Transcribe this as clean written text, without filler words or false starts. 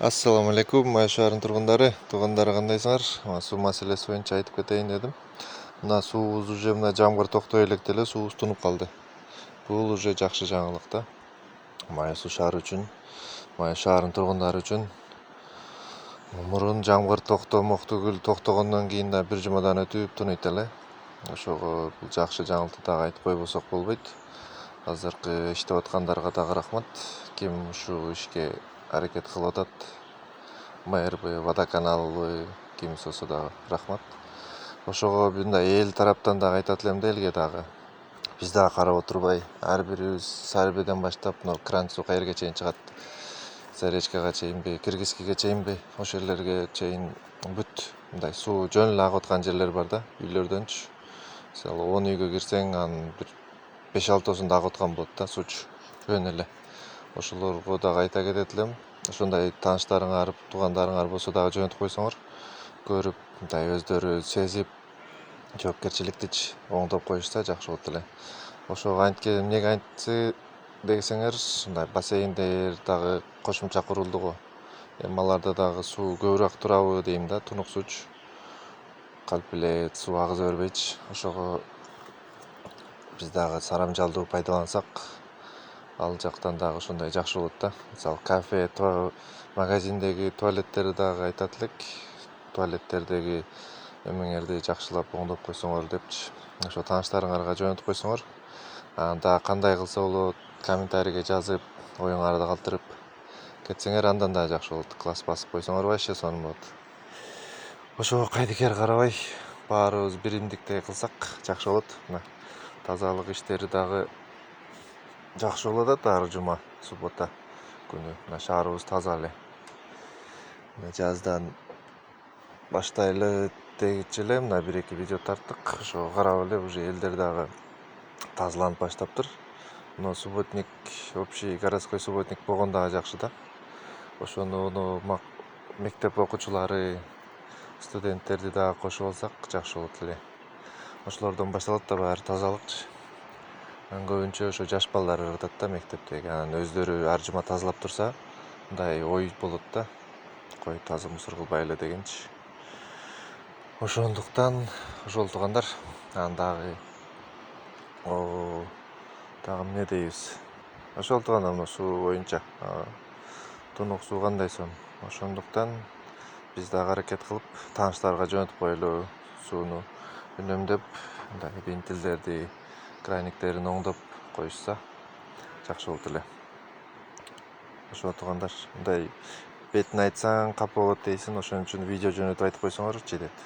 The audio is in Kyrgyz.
Assalamu alaikum, Мая шаарынын туугандары кандайсыңар? Суу маселеси боюнча айтып кетейин дедим. Мына суубуз уже жамгыр токтой электе эле суубуз тунуп калды. Бул уже жакшы жаңылык да. Мая суу шаары үчүн, Мая шаарынын тургундары үчүн. Мурун жамгыр токтомок түгүл, токтогондон кийин да бир жумадан өтүп тунуйт эле. Ошого бул жакшы жаңылыкты дагы айтып койбосок болбойт. Азыркы иштеп аткандарга дагы рахмат. Ким ушул ишке аракет кылып атат, мэрби, водоканалбы, кимиси болсо дагы рахмат. Ошого мындай эл тараптан дагы айтат элем да элге дагы. Биз дагы карап отурбай, ар бирибиз Сарбеден баштап мына кран суу каерге чейин чыгат, Заречкага чейинби, Киргизскиге чейинби, ошол жерлерге чейин бүт мындай суу жөн эле агып аткан жерлер бар да, үйлөрдөнчү. Мисалы 10 үйгө кирсең, анын бир 5-6-осунда агып аткан болот да, суучу жөн эле. Ошолорго дагы айта кетет элем. Ошондой тааныштарыңар, туугандарыңар болсо дагы жөнөтүп койсоңор, көрүп, мындай өздөрү сезип, жоопкерчиликти оңдоп коюшса жакшы болот эле. Ошого эмнеге антты десеңер, мындай бассейндер дагы кошумча курулду го. Эми аларда дагы суу көбүрөөк турабы дейм да, тунук суучу. Калп эле суу агыза бербейчи. Ошого биз дагы сарамжалдуу пайдалансак, ал жактан дагы ошондой жакшы болот да. Мисалы кафе, магазиндеги туалеттер дагы айтат элек, туалеттердеги эмеңерди жакшылап оңдоп койсоңор депчи. Ошо тааныштарыңарга жөнөтүп койсоңор, анда кандай кылса болот, комментарийге жазып, оюңарды калтырып кетсеңер, андан дагы жакшы болот. Класс басып койсоңор вообще сонун болот. Ошого кайдыкер карабай, баарыбыз биримдиктей кылсак жакшы болот. Мына тазалык иштери дагы жакшы болуп атат ар жума, суббота күнү. Мына шаарыбыз таза эле. Жаздан баштайлы дегичи эле мына 1-2 видео тарттык. Ошого карап эле уже элдер дагы тазаланып баштаптыр. Мына субботник, общий городской субботник болгон дагы жакшы да. Ошону мектеп окуучулары, студенттерди дагы кошуп алсак жакшы болот эле. Ошолордон башталат да баары тазалыкчы. Көбүнчө ошо жаш балдар ыраатат да мектептеги. Анан өздөрү ар жума тазалап турса, мындай ой болот да. Кой таза мусор кылбай эле дегенчи. Ошондуктан ошол туугандар, анан дагы эмне дейбиз? Ошол туугандар мына суу боюнча, тунук суу кандай сонун. Ошондуктан биз дагы аракет кылып, тааныштарга жөнөтүп коелу, сууну үнөмдөп, мындай вентилдерди, краниктерин оңдоп коюшса жакшы болот эле. Ошо туугандар, мындай бетин айтсаң капа болот дейсиң, ошон үчүн видео жөнөтүп айтып койсоңор жетет.